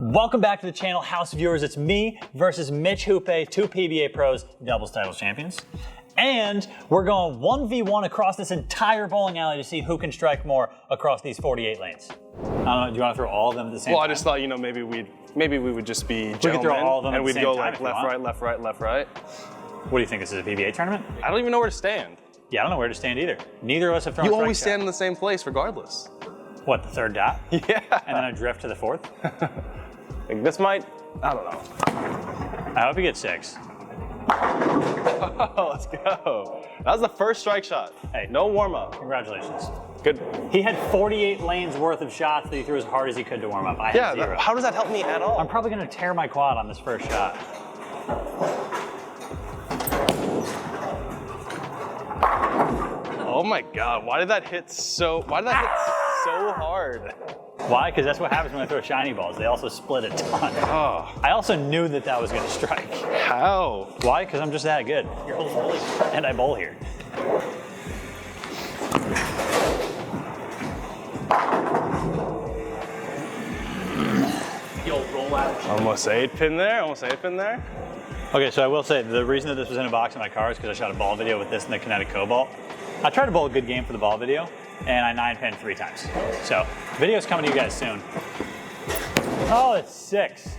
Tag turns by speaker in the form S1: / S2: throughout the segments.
S1: Welcome back to the channel, House Viewers. It's me versus Mitch Hoope, two PBA pros, doubles titles champions. And we're going 1v1 across this entire bowling alley to see who can strike more across these 48 lanes. I don't know, do you want to throw all of them at the same time?
S2: Well, I just thought, you know, maybe we would just be gentlemen.
S1: We could throw all of them
S2: and
S1: at the
S2: we'd
S1: same
S2: go
S1: time
S2: like left, right, left, right, left, right.
S1: What do you think, this is a PBA tournament?
S2: I don't even know where to stand.
S1: Yeah, I don't know where to stand either. Neither of us have thrown a
S2: You
S1: strike
S2: always
S1: shot.
S2: stand in the same place regardless.
S1: What, the third dot?
S2: Yeah.
S1: And then I drift to the fourth?
S2: Like this might, I don't know.
S1: I hope you get 6.
S2: Oh, let's go. That was the first strike shot.
S1: Hey,
S2: no warm up.
S1: Congratulations.
S2: Good.
S1: He had 48 lanes worth of shots that he threw as hard as he could to warm up. I had 0.
S2: How does that help me at all?
S1: I'm probably gonna tear my quad on this first shot.
S2: Oh my God, why did that hit so hard?
S1: Why? Because that's what happens when I throw shiny balls. They also split a ton.
S2: Oh.
S1: I also knew that that was gonna strike.
S2: How?
S1: Why? Because I'm just that good. And I bowl here.
S3: The old roll out.
S2: Almost 8-pin there, almost 8-pin there.
S1: Okay, so I will say, the reason that this was in a box in my car is because I shot a ball video with this and the Kinetic Cobalt. I tried to bowl a good game for the ball video, and I 9-pinned 3 times. So, video's coming to you guys soon. Oh, it's 6.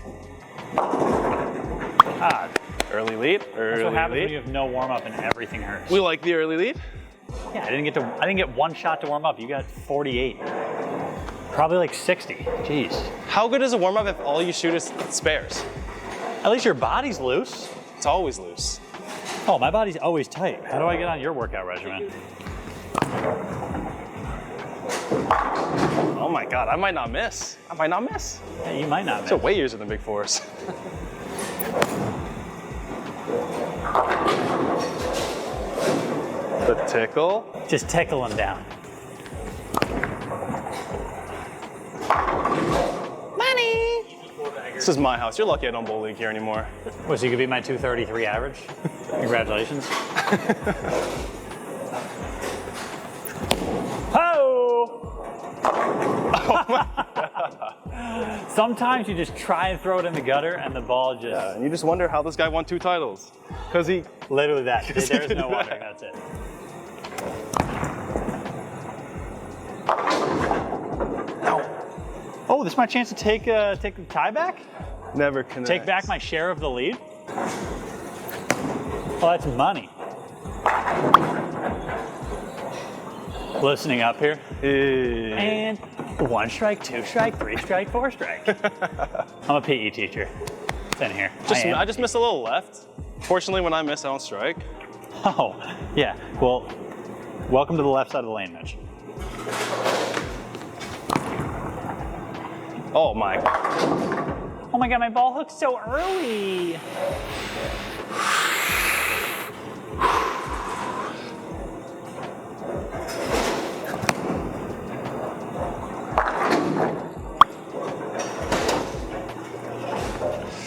S1: Ah,
S2: Early lead,
S1: that's what happens when you have no warm-up and everything hurts.
S2: We like the early lead.
S1: Yeah, I didn't get 1 shot to warm up. You got 48. Probably like 60. Jeez.
S2: How good is a warm up if all you shoot is spares?
S1: At least your body's loose.
S2: It's always loose.
S1: Oh, my body's always tight. How do I get on your workout regimen?
S2: Oh my God, I might not miss. I might not miss.
S1: Yeah, you might not miss.
S2: So way easier than Big Fours. The tickle.
S1: Just tickle him down. Money!
S2: This is my house. You're lucky I don't bowl league here anymore.
S1: What, so you could be my 233 average? Congratulations. Ho!
S2: Oh my God.
S1: Sometimes you just try and throw it in the gutter and the ball just...
S2: Yeah, and you just wonder how this guy won 2 titles. Because he...
S1: Literally that. There's
S2: he did
S1: no
S2: that.
S1: wondering, that's it. Oh, this is my chance to take the tie back?
S2: Never connects.
S1: Take back my share of the lead? Oh, that's money. Loosening up here. And 1 strike, 2 strike, 3 strike, 4 strike. I'm a PE teacher. It's in here.
S2: I just missed a little left. Fortunately, when I miss, I don't strike.
S1: Oh, yeah. Well, welcome to the left side of the lane, Mitch.
S2: Oh my.
S1: Oh my God, my ball hooked so early.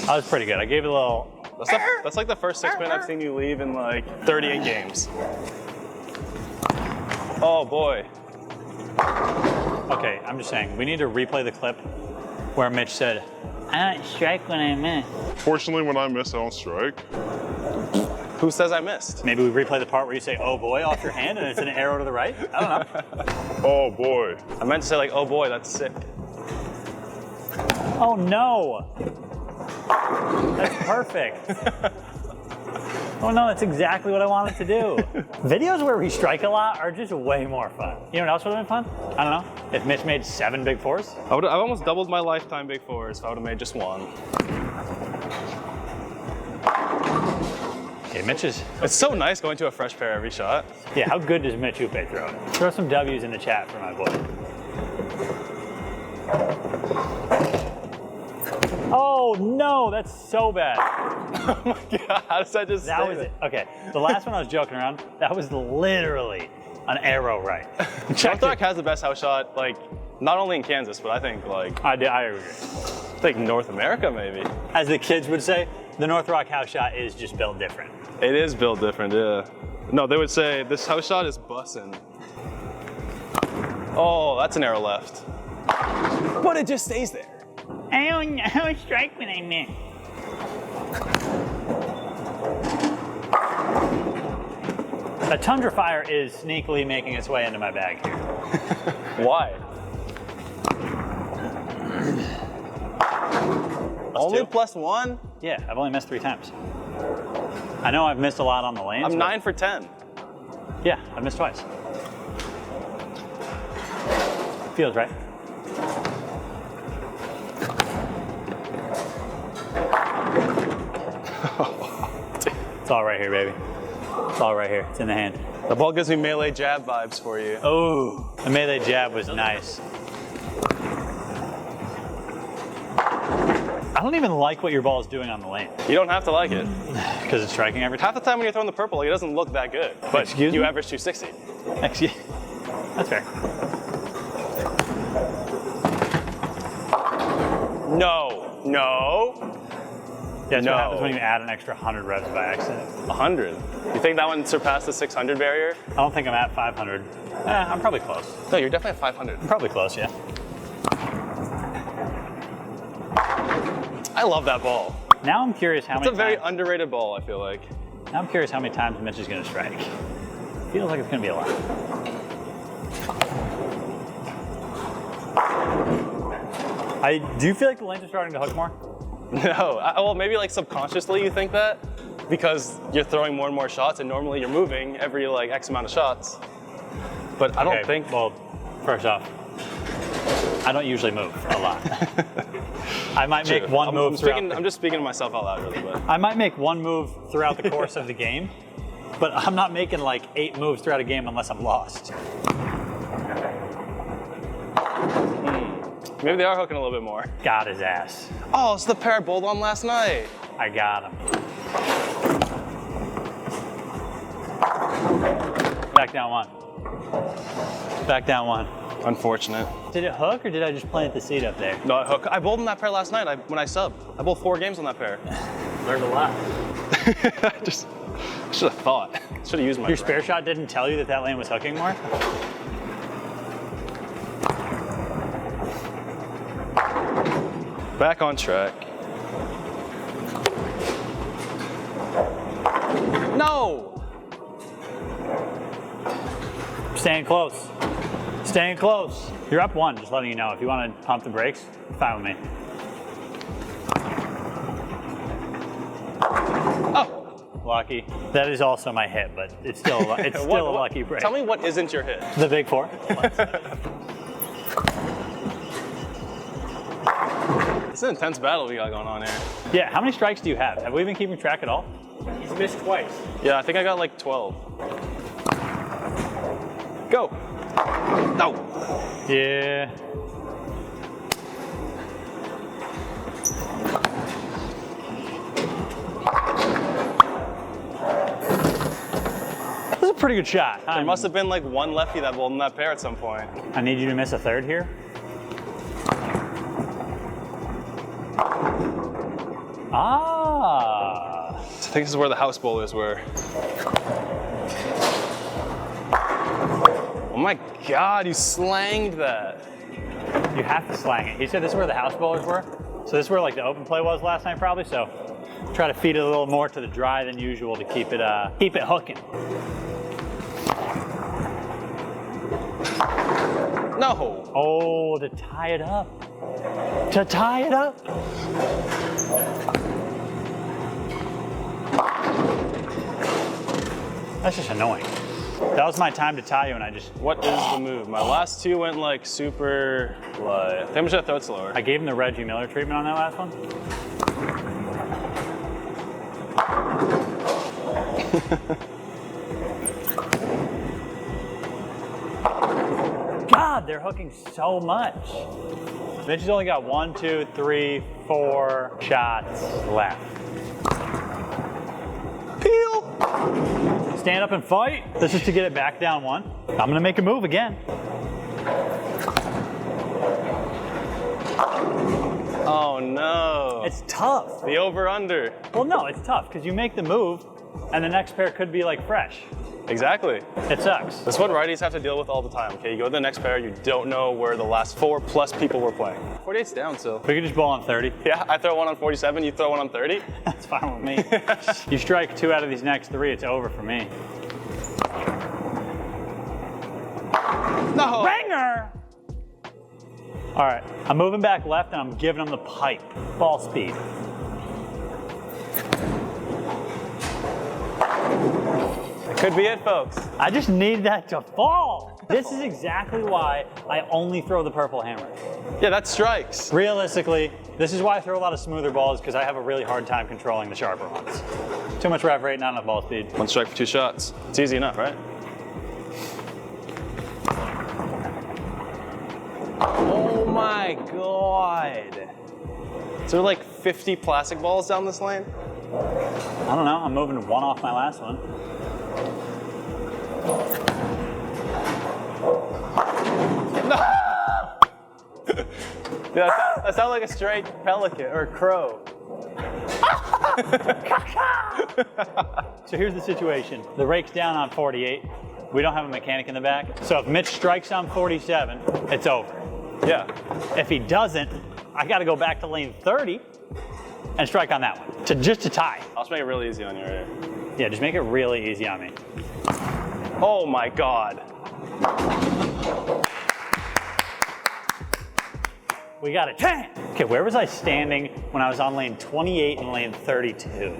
S1: That was pretty good. I gave it a little...
S2: That's like the first 6-pin I've seen you leave in like 38 games. Oh boy.
S1: Okay, I'm just saying, we need to replay the clip where Mitch said, I don't strike when I miss.
S4: Fortunately, when I miss, I don't strike.
S2: Who says I missed?
S1: Maybe we replay the part where you say, oh boy, off your hand, and it's an arrow to the right? I don't know.
S4: Oh boy.
S2: I meant to say like, oh boy, that's sick.
S1: Oh no. That's perfect. Oh no, that's exactly what I wanted to do. Videos where we strike a lot are just way more fun. You know what else would have been fun? I don't know. If Mitch made 7 Big Fours.
S2: I've almost doubled my lifetime Big Fours if I would have made just 1.
S1: Okay, Mitch is...
S2: It's so nice going to a fresh pair every shot.
S1: Yeah, how good does Mitch Hoope throw it? Throw some W's in the chat for my boy. Oh no, that's so bad.
S2: Oh my God, how does that just
S1: That was it. Okay, the last one I was joking around, that was literally an arrow right.
S2: North has the best house shot, like, not only in Kansas, but I think like...
S1: I agree.
S2: I think North America maybe.
S1: As the kids would say, the North Rock house shot is just built different.
S2: It is built different, yeah. No, they would say this house shot is bussin'. Oh, that's an arrow left. But it just stays there.
S1: I don't know strike when I miss. A Tundra Fire is sneakily making its way into my bag here.
S2: Why? Only
S1: two?
S2: +1?
S1: Yeah, I've only missed 3 times. I know I've missed a lot on the lanes.
S2: I'm 9 for 10.
S1: Yeah, I've missed twice. Feels right. It's all right here, baby. It's all right here. It's in the hand.
S2: The ball gives me melee jab vibes for you.
S1: Oh, the melee jab was nice. I don't even like what your ball is doing on the lane.
S2: You don't have to like it.
S1: Because it's striking every time.
S2: Half the time when you're throwing the purple, it doesn't look that good. But
S1: Excuse
S2: you
S1: me?
S2: average 260.
S1: Excuse. That's fair.
S2: No. No.
S1: Yeah, that's
S2: No.
S1: what happens when you add an extra 100 reps by accident.
S2: 100. You think that one surpassed the 600 barrier?
S1: I don't think I'm at 500. I'm probably close.
S2: No, you're definitely at 500.
S1: I'm probably close, yeah.
S2: I love that ball.
S1: Now I'm curious how
S2: It's
S1: many
S2: a very
S1: times.
S2: underrated ball, I feel like.
S1: Now I'm curious how many times Mitch is going to strike. Feels like it's going to be a lot. Do you feel like the lanes are starting to hook more?
S2: No, well, maybe like subconsciously you think that because you're throwing more and more shots and normally you're moving every like X amount of shots. But I don't
S1: Okay,
S2: think.
S1: Well, first off, I don't usually move a lot. I might make one move throughout.
S2: I'm just speaking to myself out loud, really. But
S1: I might make one move throughout the course of the game, but I'm not making like 8 moves throughout a game unless I'm lost.
S2: maybe they are hooking a little bit more.
S1: Got his ass.
S2: Oh, it's the pair I bowled on last night.
S1: I got him. Back down 1. Back down 1.
S2: Unfortunate.
S1: Did it hook or did I just plant the seed up there?
S2: No, I bowled in that pair last night when I subbed. I bowled 4 games on that pair.
S1: Learned a lot.
S2: I should have thought. Should have used my
S1: Your
S2: brain.
S1: spare shot didn't tell you that that lane was hooking more?
S2: Back on track. No!
S1: Staying close. Staying close. You're up 1, just letting you know. If you want to pump the brakes, fine with me.
S2: Oh!
S1: Lucky. That is also my hit, but it's still a lucky break.
S2: Tell me what isn't your hit.
S1: The big 4.
S2: It's an intense battle we got going on here.
S1: Yeah, how many strikes do you have? Have we been keeping track at all?
S3: He's missed twice.
S2: Yeah, I think I got like 12. Go! No!
S1: Yeah. This is a pretty good shot.
S2: There must have been like one lefty that bowled in that pair at some point.
S1: I need you to miss a 3rd here. Ah.
S2: I think this is where the house bowlers were. Oh my God, you slanged that.
S1: You have to slang it. He said this is where the house bowlers were. So this is where like the open play was last night probably. So try to feed it a little more to the dry than usual to keep it hooking.
S2: No.
S1: Oh, to tie it up. To tie it up. That's just annoying. That was my time to tie you and I just,
S2: What is the move? My last 2 went like super light. I think I'm just gonna throw it slower.
S1: I gave him the Reggie Miller treatment on that last one. God, they're hooking so much. Mitch has only got 1, 2, 3, 4 shots left.
S2: Peel!
S1: Stand up and fight. This is to get it back down 1. I'm gonna make a move again.
S2: Oh no.
S1: It's tough.
S2: The over-under.
S1: Well, no, it's tough because you make the move and the next pair could be like fresh.
S2: Exactly.
S1: It sucks.
S2: That's what righties have to deal with all the time, okay? You go to the next pair, you don't know where the last 4+ people were playing. 48's down still.
S1: We could just bowl on 30.
S2: Yeah, I throw one on 47, you throw one on 30.
S1: That's fine with me. You strike 2 out of these next 3, it's over for me.
S2: No!
S1: Ringer! All right, I'm moving back left and I'm giving him the pipe. Ball speed.
S2: That could be it, folks.
S1: I just need that to fall. This is exactly why I only throw the purple hammer.
S2: Yeah, that's strikes.
S1: Realistically, this is why I throw a lot of smoother balls, because I have a really hard time controlling the sharper ones. Too much rev rate, not enough ball speed.
S2: 1 strike for 2 shots. It's easy enough, right? Oh my God. Is there like 50 plastic balls down this lane?
S1: I don't know, I'm moving 1 off my last one.
S2: Yeah, that sounds like a straight pelican or crow.
S1: So here's the situation. The rake's down on 48. We don't have a mechanic in the back. So if Mitch strikes on 47, it's over.
S2: Yeah.
S1: If he doesn't, I gotta go back to lane 30 and strike on that one, just to tie.
S2: I'll just make it really easy on you right here.
S1: Yeah, just make it really easy on me.
S2: Oh my God.
S1: We got a 10. Okay, where was I standing when I was on lane 28 and lane 32?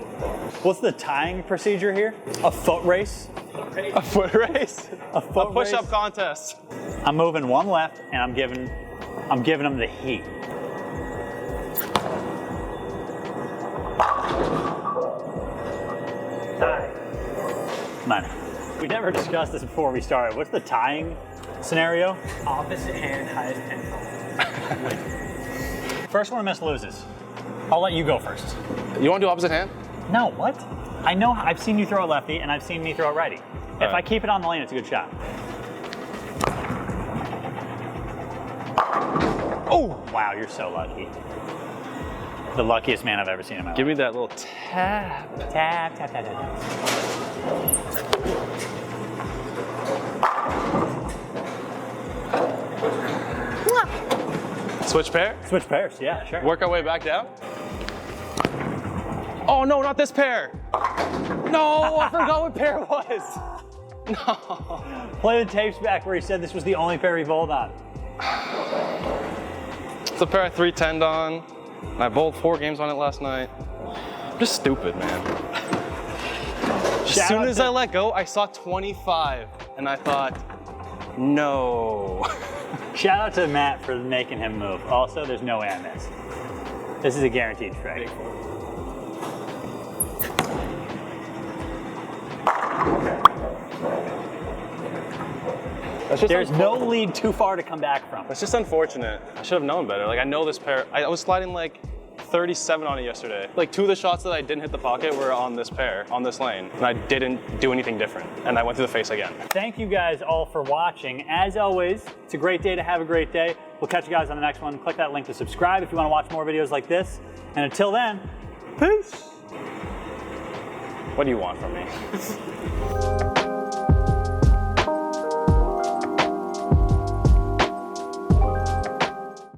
S1: What's the tying procedure here? A foot race?
S2: A foot race?
S1: A foot
S2: A push-up
S1: race?
S2: contest.
S1: I'm moving 1 left and I'm giving him the heat. Man, we never discussed this before we started. What's the tying scenario?
S3: Opposite hand, highest pinfall.
S1: First one to miss loses. I'll let you go first.
S2: You want to do opposite hand?
S1: No, what? I know, I've seen you throw a lefty and I've seen me throw a righty. If I keep it on the lane, it's a good shot. Oh, wow, you're so lucky. The luckiest man I've ever seen in my life.
S2: Give me that little tap.
S1: Tap, tap, tap, tap, tap.
S2: Switch pair?
S1: Switch pairs, yeah, sure.
S2: Work our way back down? Oh no, not this pair! No, I forgot what pair it was! No.
S1: Play the tapes back where he said this was the only pair he bowled on.
S2: It's a pair I 310'd on. I bowled 4 games on it last night. I'm just stupid, man. As soon as I let go, I saw 25, and I thought, no.
S1: Shout out to Matt for making him move. Also, there's no way I miss. This is a guaranteed strike. There's no lead too far to come back from.
S2: It's just unfortunate. I should have known better. Like, I know this pair. I was sliding like 37 on it yesterday. Like 2 of the shots that I didn't hit the pocket were on this pair, on this lane. And I didn't do anything different. And I went through the face again.
S1: Thank you guys all for watching. As always, it's a great day to have a great day. We'll catch you guys on the next one. Click that link to subscribe if you want to watch more videos like this. And until then, peace.
S2: What do you want from me?